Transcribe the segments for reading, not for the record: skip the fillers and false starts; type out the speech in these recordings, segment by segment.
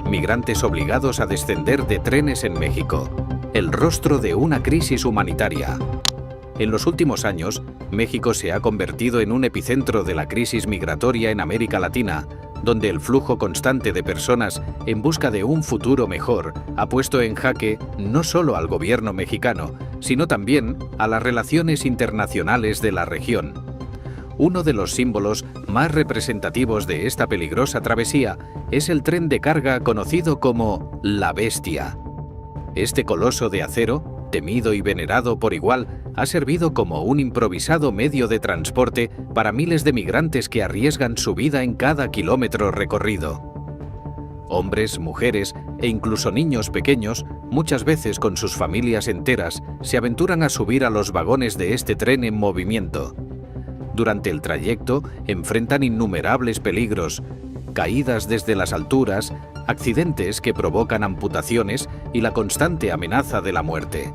Migrantes obligados a descender de trenes en México. El rostro de una crisis humanitaria. En los últimos años, México se ha convertido en un epicentro de la crisis migratoria en América Latina, donde el flujo constante de personas en busca de un futuro mejor ha puesto en jaque no solo al gobierno mexicano, sino también a las relaciones internacionales de la región. Uno de los símbolos más representativos de esta peligrosa travesía es el tren de carga conocido como La Bestia. Este coloso de acero, temido y venerado por igual, ha servido como un improvisado medio de transporte para miles de migrantes que arriesgan su vida en cada kilómetro recorrido. Hombres, mujeres e incluso niños pequeños, muchas veces con sus familias enteras, se aventuran a subir a los vagones de este tren en movimiento. Durante el trayecto enfrentan innumerables peligros, caídas desde las alturas, accidentes que provocan amputaciones y la constante amenaza de la muerte.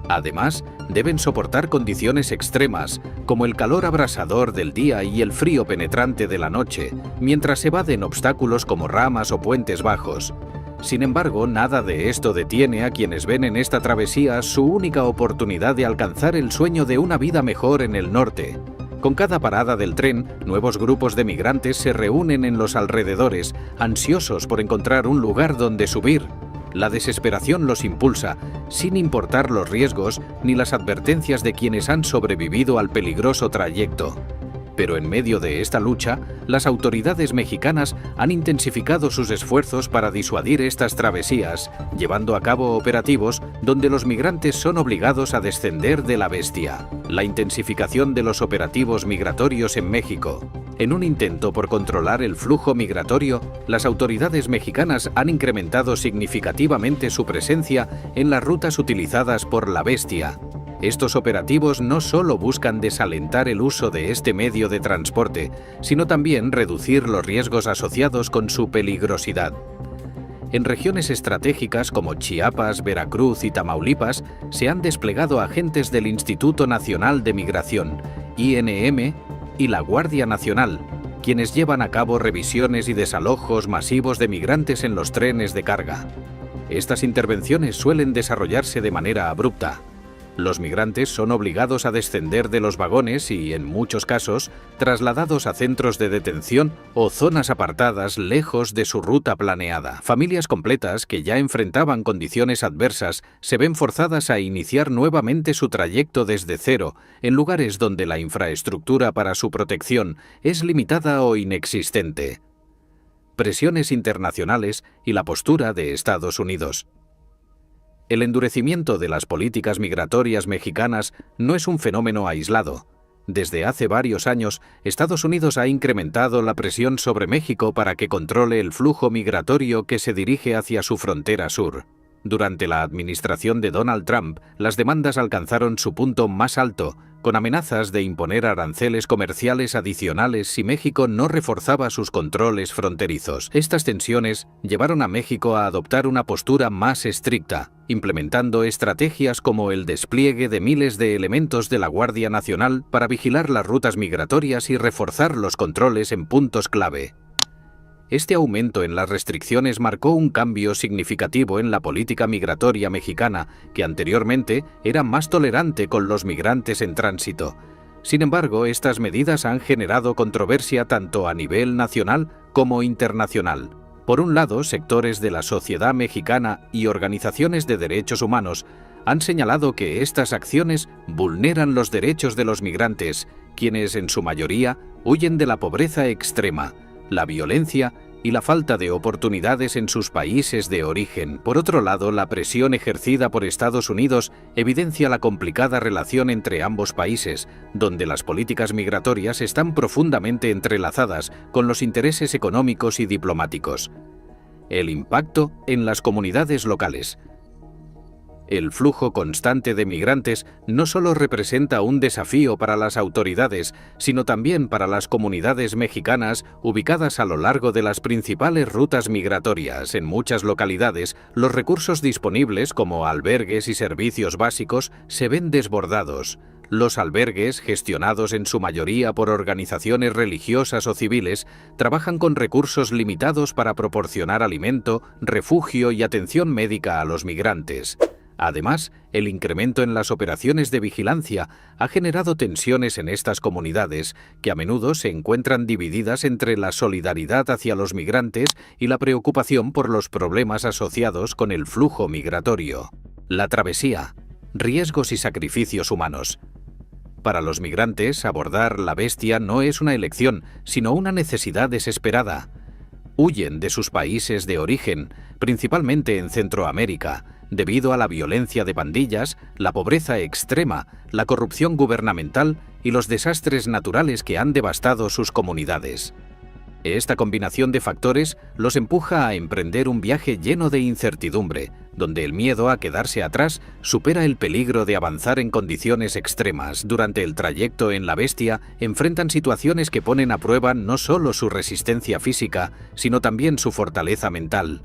Además, deben soportar condiciones extremas, como el calor abrasador del día y el frío penetrante de la noche, mientras evaden obstáculos como ramas o puentes bajos. Sin embargo, nada de esto detiene a quienes ven en esta travesía su única oportunidad de alcanzar el sueño de una vida mejor en el norte. Con cada parada del tren, nuevos grupos de migrantes se reúnen en los alrededores, ansiosos por encontrar un lugar donde subir. La desesperación los impulsa, sin importar los riesgos ni las advertencias de quienes han sobrevivido al peligroso trayecto. Pero en medio de esta lucha, las autoridades mexicanas han intensificado sus esfuerzos para disuadir estas travesías, llevando a cabo operativos donde los migrantes son obligados a descender de La Bestia. La intensificación de los operativos migratorios en México. En un intento por controlar el flujo migratorio, las autoridades mexicanas han incrementado significativamente su presencia en las rutas utilizadas por La Bestia. Estos operativos no solo buscan desalentar el uso de este medio de transporte, sino también reducir los riesgos asociados con su peligrosidad. En regiones estratégicas como Chiapas, Veracruz y Tamaulipas se han desplegado agentes del Instituto Nacional de Migración, INM, y la Guardia Nacional, quienes llevan a cabo revisiones y desalojos masivos de migrantes en los trenes de carga. Estas intervenciones suelen desarrollarse de manera abrupta. Los migrantes son obligados a descender de los vagones y, en muchos casos, trasladados a centros de detención o zonas apartadas lejos de su ruta planeada. Familias completas que ya enfrentaban condiciones adversas se ven forzadas a iniciar nuevamente su trayecto desde cero, en lugares donde la infraestructura para su protección es limitada o inexistente. Presiones internacionales y la postura de Estados Unidos. El endurecimiento de las políticas migratorias mexicanas no es un fenómeno aislado. Desde hace varios años, Estados Unidos ha incrementado la presión sobre México para que controle el flujo migratorio que se dirige hacia su frontera sur. Durante la administración de Donald Trump, las demandas alcanzaron su punto más alto, con amenazas de imponer aranceles comerciales adicionales si México no reforzaba sus controles fronterizos. Estas tensiones llevaron a México a adoptar una postura más estricta, implementando estrategias como el despliegue de miles de elementos de la Guardia Nacional para vigilar las rutas migratorias y reforzar los controles en puntos clave. Este aumento en las restricciones marcó un cambio significativo en la política migratoria mexicana, que anteriormente era más tolerante con los migrantes en tránsito. Sin embargo, estas medidas han generado controversia tanto a nivel nacional como internacional. Por un lado, sectores de la sociedad mexicana y organizaciones de derechos humanos han señalado que estas acciones vulneran los derechos de los migrantes, quienes en su mayoría huyen de la pobreza extrema, la violencia y la falta de oportunidades en sus países de origen. Por otro lado, la presión ejercida por Estados Unidos evidencia la complicada relación entre ambos países, donde las políticas migratorias están profundamente entrelazadas con los intereses económicos y diplomáticos. El impacto en las comunidades locales. El flujo constante de migrantes no solo representa un desafío para las autoridades, sino también para las comunidades mexicanas ubicadas a lo largo de las principales rutas migratorias. En muchas localidades, los recursos disponibles, como albergues y servicios básicos, se ven desbordados. Los albergues, gestionados en su mayoría por organizaciones religiosas o civiles, trabajan con recursos limitados para proporcionar alimento, refugio y atención médica a los migrantes. Además, el incremento en las operaciones de vigilancia ha generado tensiones en estas comunidades, que a menudo se encuentran divididas entre la solidaridad hacia los migrantes y la preocupación por los problemas asociados con el flujo migratorio. La travesía, riesgos y sacrificios humanos. Para los migrantes, abordar la Bestia no es una elección, sino una necesidad desesperada. Huyen de sus países de origen, principalmente en Centroamérica, debido a la violencia de pandillas, la pobreza extrema, la corrupción gubernamental y los desastres naturales que han devastado sus comunidades. Esta combinación de factores los empuja a emprender un viaje lleno de incertidumbre, donde el miedo a quedarse atrás supera el peligro de avanzar en condiciones extremas. Durante el trayecto en la Bestia enfrentan situaciones que ponen a prueba no solo su resistencia física, sino también su fortaleza mental.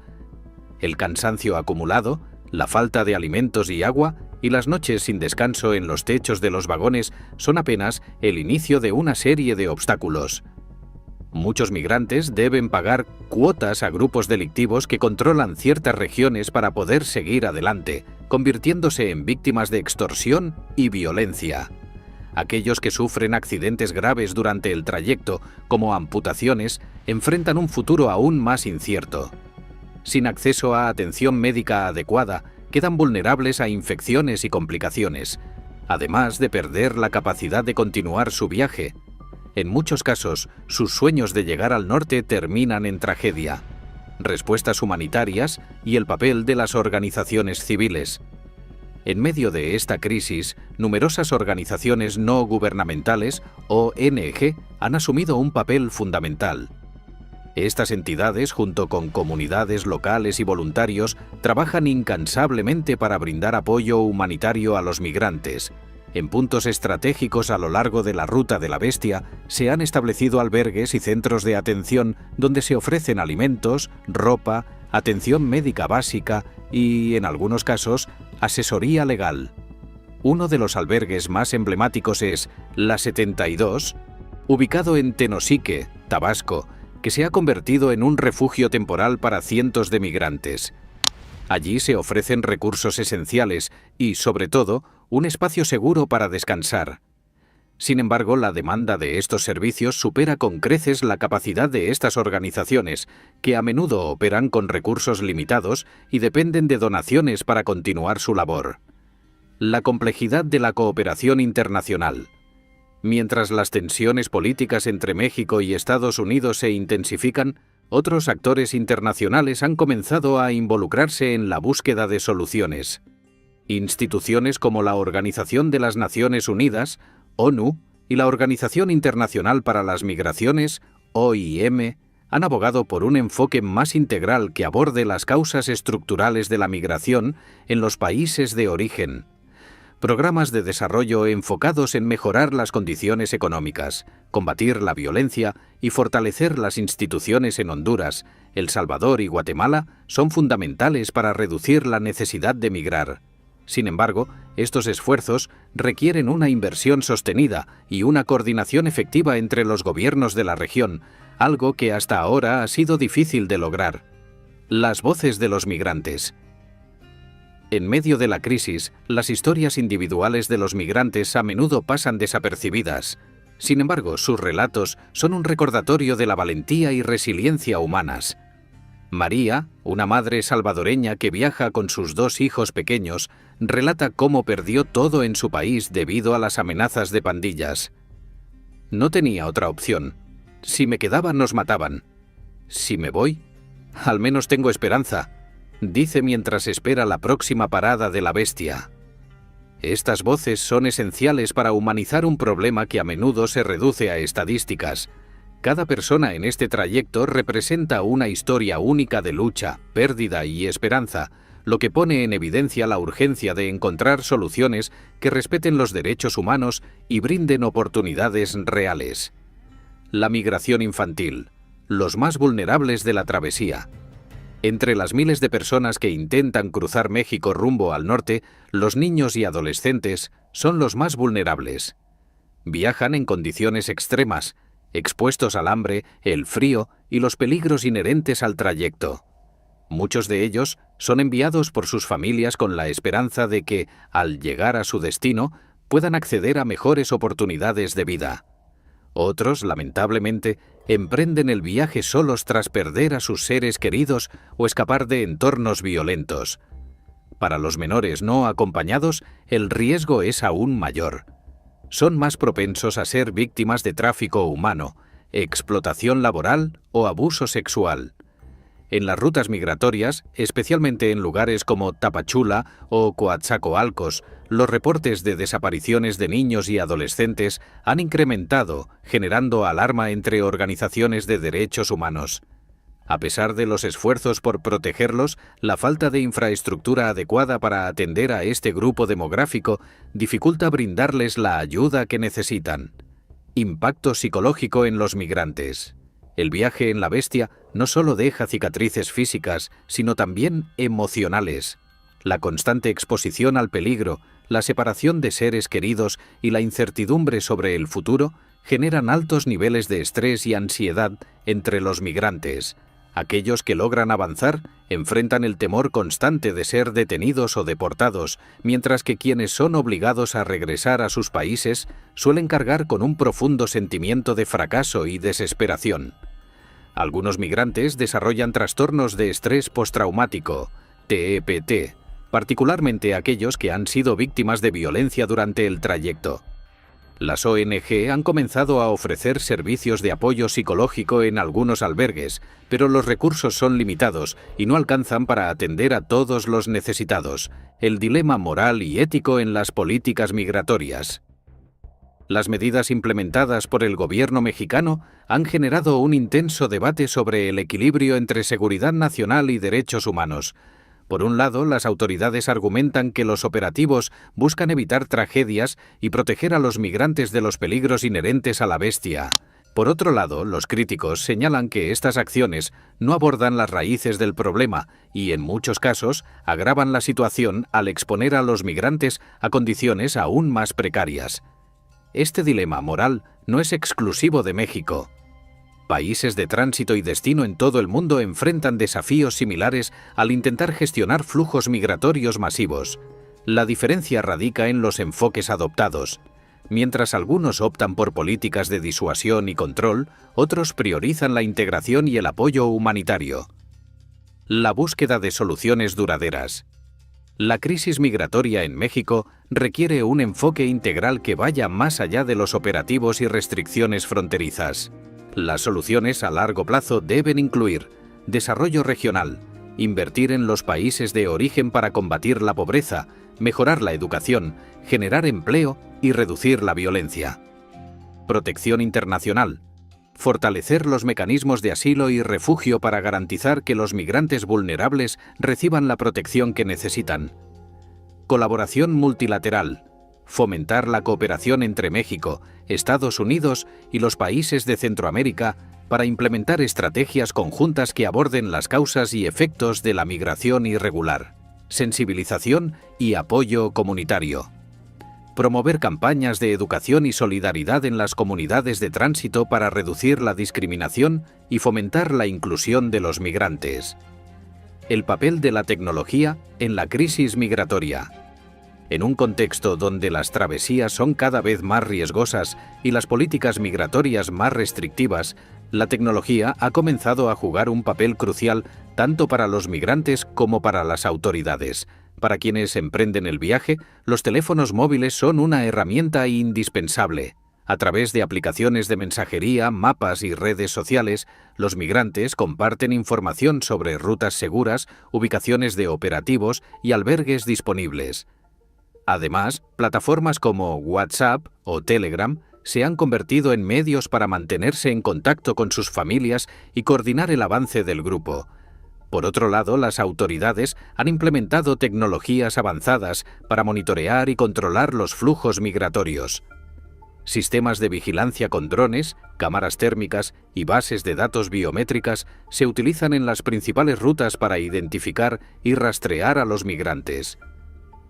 El cansancio acumulado, la falta de alimentos y agua y las noches sin descanso en los techos de los vagones son apenas el inicio de una serie de obstáculos. Muchos migrantes deben pagar cuotas a grupos delictivos que controlan ciertas regiones para poder seguir adelante, convirtiéndose en víctimas de extorsión y violencia. Aquellos que sufren accidentes graves durante el trayecto, como amputaciones, enfrentan un futuro aún más incierto. Sin acceso a atención médica adecuada, quedan vulnerables a infecciones y complicaciones, además de perder la capacidad de continuar su viaje. En muchos casos, sus sueños de llegar al norte terminan en tragedia. Respuestas humanitarias y el papel de las organizaciones civiles. En medio de esta crisis, numerosas organizaciones no gubernamentales, ONG, han asumido un papel fundamental. Estas entidades, junto con comunidades locales y voluntarios, trabajan incansablemente para brindar apoyo humanitario a los migrantes. En puntos estratégicos a lo largo de la ruta de la Bestia se han establecido albergues y centros de atención donde se ofrecen alimentos, ropa, atención médica básica y, en algunos casos, asesoría legal. Uno de los albergues más emblemáticos es La 72, ubicado en Tenosique, Tabasco, que se ha convertido en un refugio temporal para cientos de migrantes. Allí se ofrecen recursos esenciales y, sobre todo, un espacio seguro para descansar. Sin embargo, la demanda de estos servicios supera con creces la capacidad de estas organizaciones, que a menudo operan con recursos limitados y dependen de donaciones para continuar su labor. La complejidad de la cooperación internacional. Mientras las tensiones políticas entre México y Estados Unidos se intensifican, otros actores internacionales han comenzado a involucrarse en la búsqueda de soluciones. Instituciones como la Organización de las Naciones Unidas, ONU, y la Organización Internacional para las Migraciones, OIM, han abogado por un enfoque más integral que aborde las causas estructurales de la migración en los países de origen. Programas de desarrollo enfocados en mejorar las condiciones económicas, combatir la violencia y fortalecer las instituciones en Honduras, El Salvador y Guatemala son fundamentales para reducir la necesidad de migrar. Sin embargo, estos esfuerzos requieren una inversión sostenida y una coordinación efectiva entre los gobiernos de la región, algo que hasta ahora ha sido difícil de lograr. Las voces de los migrantes. En medio de la crisis, las historias individuales de los migrantes a menudo pasan desapercibidas. Sin embargo, sus relatos son un recordatorio de la valentía y resiliencia humanas. María, una madre salvadoreña que viaja con sus 2 hijos pequeños, relata cómo perdió todo en su país debido a las amenazas de pandillas. No tenía otra opción. Si me quedaba, nos mataban. Si me voy, al menos tengo esperanza, dice mientras espera la próxima parada de la Bestia. Estas voces son esenciales para humanizar un problema que a menudo se reduce a estadísticas. Cada persona en este trayecto representa una historia única de lucha, pérdida y esperanza, lo que pone en evidencia la urgencia de encontrar soluciones que respeten los derechos humanos y brinden oportunidades reales. La migración infantil, los más vulnerables de la travesía. Entre las miles de personas que intentan cruzar México rumbo al norte, los niños y adolescentes son los más vulnerables. Viajan en condiciones extremas, expuestos al hambre, el frío y los peligros inherentes al trayecto. Muchos de ellos son enviados por sus familias con la esperanza de que, al llegar a su destino, puedan acceder a mejores oportunidades de vida. Otros, lamentablemente, emprenden el viaje solos tras perder a sus seres queridos o escapar de entornos violentos. Para los menores no acompañados, el riesgo es aún mayor. Son más propensos a ser víctimas de tráfico humano, explotación laboral o abuso sexual. En las rutas migratorias, especialmente en lugares como Tapachula o Coatzacoalcos, los reportes de desapariciones de niños y adolescentes han incrementado, generando alarma entre organizaciones de derechos humanos. A pesar de los esfuerzos por protegerlos, la falta de infraestructura adecuada para atender a este grupo demográfico dificulta brindarles la ayuda que necesitan. Impacto psicológico en los migrantes. El viaje en la bestia no solo deja cicatrices físicas, sino también emocionales. La constante exposición al peligro, la separación de seres queridos y la incertidumbre sobre el futuro generan altos niveles de estrés y ansiedad entre los migrantes. Aquellos que logran avanzar enfrentan el temor constante de ser detenidos o deportados, mientras que quienes son obligados a regresar a sus países suelen cargar con un profundo sentimiento de fracaso y desesperación. Algunos migrantes desarrollan trastornos de estrés postraumático, TEPT, particularmente aquellos que han sido víctimas de violencia durante el trayecto. Las ONG han comenzado a ofrecer servicios de apoyo psicológico en algunos albergues, pero los recursos son limitados y no alcanzan para atender a todos los necesitados. El dilema moral y ético en las políticas migratorias. Las medidas implementadas por el gobierno mexicano han generado un intenso debate sobre el equilibrio entre seguridad nacional y derechos humanos. Por un lado, las autoridades argumentan que los operativos buscan evitar tragedias y proteger a los migrantes de los peligros inherentes a la bestia. Por otro lado, los críticos señalan que estas acciones no abordan las raíces del problema y, en muchos casos, agravan la situación al exponer a los migrantes a condiciones aún más precarias. Este dilema moral no es exclusivo de México. Países de tránsito y destino en todo el mundo enfrentan desafíos similares al intentar gestionar flujos migratorios masivos. La diferencia radica en los enfoques adoptados. Mientras algunos optan por políticas de disuasión y control, otros priorizan la integración y el apoyo humanitario. La búsqueda de soluciones duraderas. La crisis migratoria en México requiere un enfoque integral que vaya más allá de los operativos y restricciones fronterizas. Las soluciones a largo plazo deben incluir desarrollo regional, invertir en los países de origen para combatir la pobreza, mejorar la educación, generar empleo y reducir la violencia. Protección internacional. Fortalecer los mecanismos de asilo y refugio para garantizar que los migrantes vulnerables reciban la protección que necesitan. Colaboración multilateral. Fomentar la cooperación entre México, Estados Unidos y los países de Centroamérica para implementar estrategias conjuntas que aborden las causas y efectos de la migración irregular. Sensibilización y apoyo comunitario. Promover campañas de educación y solidaridad en las comunidades de tránsito para reducir la discriminación y fomentar la inclusión de los migrantes. El papel de la tecnología en la crisis migratoria. En un contexto donde las travesías son cada vez más riesgosas y las políticas migratorias más restrictivas, la tecnología ha comenzado a jugar un papel crucial tanto para los migrantes como para las autoridades. Para quienes emprenden el viaje, los teléfonos móviles son una herramienta indispensable. A través de aplicaciones de mensajería, mapas y redes sociales, los migrantes comparten información sobre rutas seguras, ubicaciones de operativos y albergues disponibles. Además, plataformas como WhatsApp o Telegram se han convertido en medios para mantenerse en contacto con sus familias y coordinar el avance del grupo. Por otro lado, las autoridades han implementado tecnologías avanzadas para monitorear y controlar los flujos migratorios. Sistemas de vigilancia con drones, cámaras térmicas y bases de datos biométricas se utilizan en las principales rutas para identificar y rastrear a los migrantes.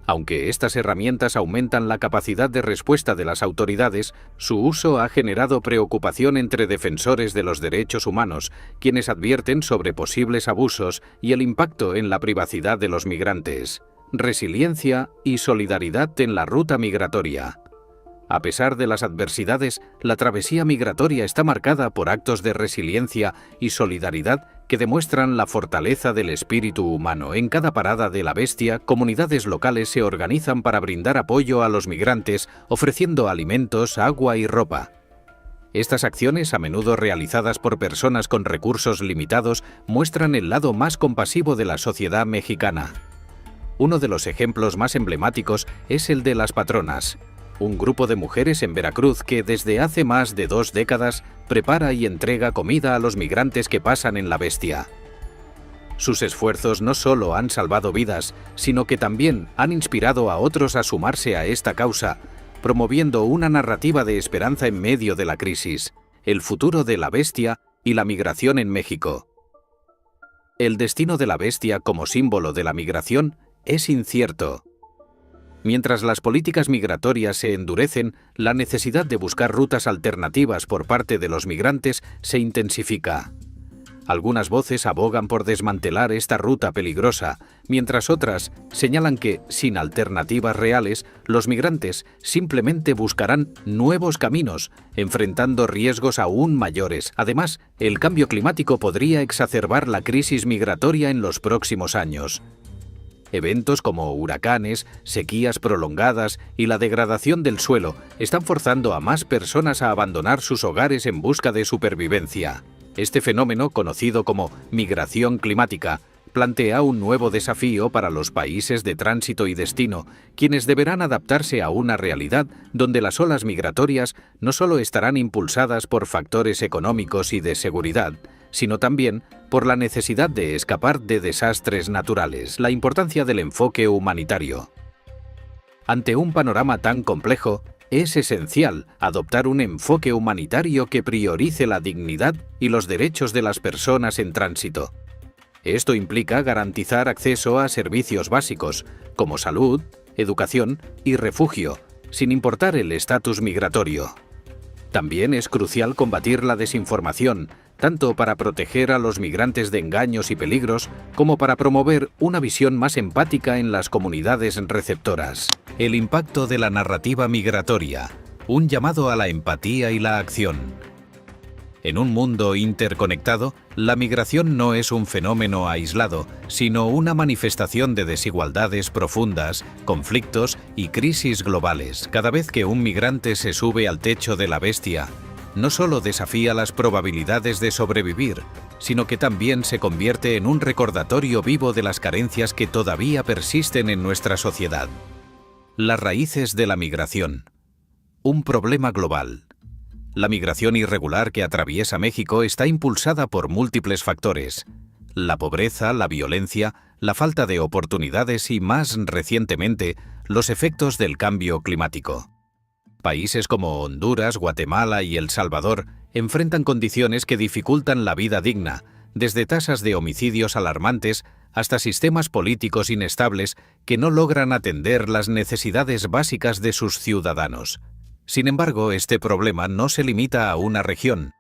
Aunque estas herramientas aumentan la capacidad de respuesta de las autoridades, su uso ha generado preocupación entre defensores de los derechos humanos, quienes advierten sobre posibles abusos y el impacto en la privacidad de los migrantes. Resiliencia y solidaridad en la ruta migratoria. A pesar de las adversidades, la travesía migratoria está marcada por actos de resiliencia y solidaridad que demuestran la fortaleza del espíritu humano. En cada parada de la Bestia, comunidades locales se organizan para brindar apoyo a los migrantes, ofreciendo alimentos, agua y ropa. Estas acciones, a menudo realizadas por personas con recursos limitados, muestran el lado más compasivo de la sociedad mexicana. Uno de los ejemplos más emblemáticos es el de las patronas, un grupo de mujeres en Veracruz que desde hace más de 2 décadas prepara y entrega comida a los migrantes que pasan en la Bestia. Sus esfuerzos no solo han salvado vidas, sino que también han inspirado a otros a sumarse a esta causa, promoviendo una narrativa de esperanza en medio de la crisis, el futuro de la Bestia y la migración en México. El destino de la Bestia como símbolo de la migración es incierto. Mientras las políticas migratorias se endurecen, la necesidad de buscar rutas alternativas por parte de los migrantes se intensifica. Algunas voces abogan por desmantelar esta ruta peligrosa, mientras otras señalan que, sin alternativas reales, los migrantes simplemente buscarán nuevos caminos, enfrentando riesgos aún mayores. Además, el cambio climático podría exacerbar la crisis migratoria en los próximos años. Eventos como huracanes, sequías prolongadas y la degradación del suelo están forzando a más personas a abandonar sus hogares en busca de supervivencia. Este fenómeno, conocido como migración climática, plantea un nuevo desafío para los países de tránsito y destino, quienes deberán adaptarse a una realidad donde las olas migratorias no solo estarán impulsadas por factores económicos y de seguridad, sino también por la necesidad de escapar de desastres naturales. La importancia del enfoque humanitario. Ante un panorama tan complejo, es esencial adoptar un enfoque humanitario que priorice la dignidad y los derechos de las personas en tránsito. Esto implica garantizar acceso a servicios básicos, como salud, educación y refugio, sin importar el estatus migratorio. También es crucial combatir la desinformación, tanto para proteger a los migrantes de engaños y peligros, como para promover una visión más empática en las comunidades receptoras. El impacto de la narrativa migratoria, un llamado a la empatía y la acción. En un mundo interconectado, la migración no es un fenómeno aislado, sino una manifestación de desigualdades profundas, conflictos y crisis globales. Cada vez que un migrante se sube al techo de la Bestia, no solo desafía las probabilidades de sobrevivir, sino que también se convierte en un recordatorio vivo de las carencias que todavía persisten en nuestra sociedad. Las raíces de la migración. Un problema global. La migración irregular que atraviesa México está impulsada por múltiples factores: la pobreza, la violencia, la falta de oportunidades y, más recientemente, los efectos del cambio climático. Países como Honduras, Guatemala y El Salvador enfrentan condiciones que dificultan la vida digna, desde tasas de homicidios alarmantes hasta sistemas políticos inestables que no logran atender las necesidades básicas de sus ciudadanos. Sin embargo, este problema no se limita a una región.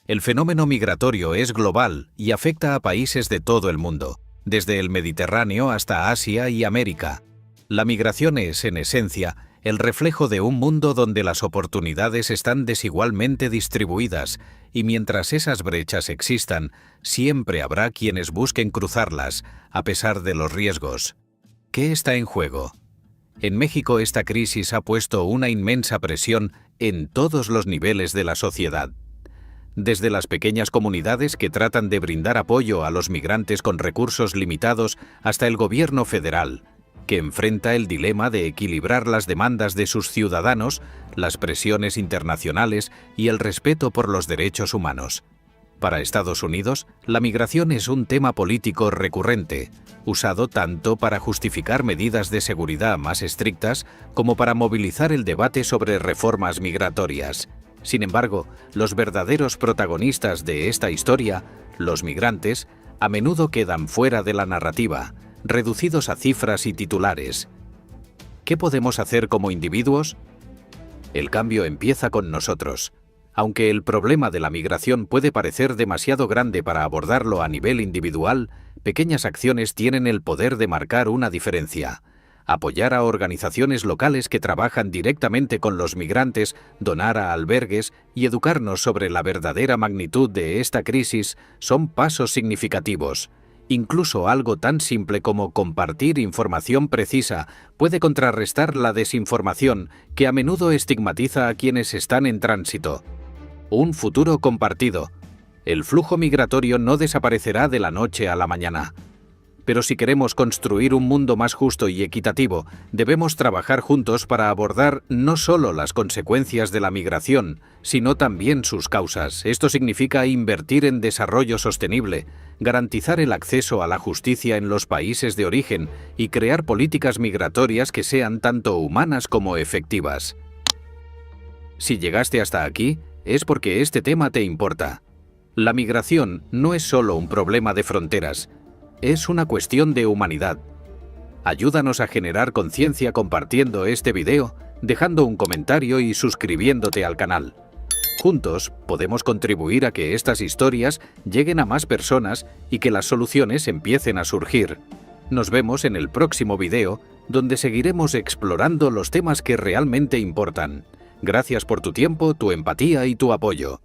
El fenómeno migratorio es global y afecta a países de todo el mundo, desde el Mediterráneo hasta Asia y América. La migración es, en esencia, el reflejo de un mundo donde las oportunidades están desigualmente distribuidas, y mientras esas brechas existan, siempre habrá quienes busquen cruzarlas, a pesar de los riesgos. ¿Qué está en juego? En México, esta crisis ha puesto una inmensa presión en todos los niveles de la sociedad. Desde las pequeñas comunidades que tratan de brindar apoyo a los migrantes con recursos limitados hasta el gobierno federal, que enfrenta el dilema de equilibrar las demandas de sus ciudadanos, las presiones internacionales y el respeto por los derechos humanos. Para Estados Unidos, la migración es un tema político recurrente, usado tanto para justificar medidas de seguridad más estrictas como para movilizar el debate sobre reformas migratorias. Sin embargo, los verdaderos protagonistas de esta historia, los migrantes, a menudo quedan fuera de la narrativa, reducidos a cifras y titulares. ¿Qué podemos hacer como individuos? El cambio empieza con nosotros. Aunque el problema de la migración puede parecer demasiado grande para abordarlo a nivel individual, pequeñas acciones tienen el poder de marcar una diferencia. Apoyar a organizaciones locales que trabajan directamente con los migrantes, donar a albergues y educarnos sobre la verdadera magnitud de esta crisis son pasos significativos. Incluso algo tan simple como compartir información precisa puede contrarrestar la desinformación que a menudo estigmatiza a quienes están en tránsito. Un futuro compartido. El flujo migratorio no desaparecerá de la noche a la mañana. Pero si queremos construir un mundo más justo y equitativo, debemos trabajar juntos para abordar no solo las consecuencias de la migración, sino también sus causas. Esto significa invertir en desarrollo sostenible, garantizar el acceso a la justicia en los países de origen y crear políticas migratorias que sean tanto humanas como efectivas. Si llegaste hasta aquí, es porque este tema te importa. La migración no es solo un problema de fronteras, es una cuestión de humanidad. Ayúdanos a generar conciencia compartiendo este video, dejando un comentario y suscribiéndote al canal. Juntos podemos contribuir a que estas historias lleguen a más personas y que las soluciones empiecen a surgir. Nos vemos en el próximo video, donde seguiremos explorando los temas que realmente importan. Gracias por tu tiempo, tu empatía y tu apoyo.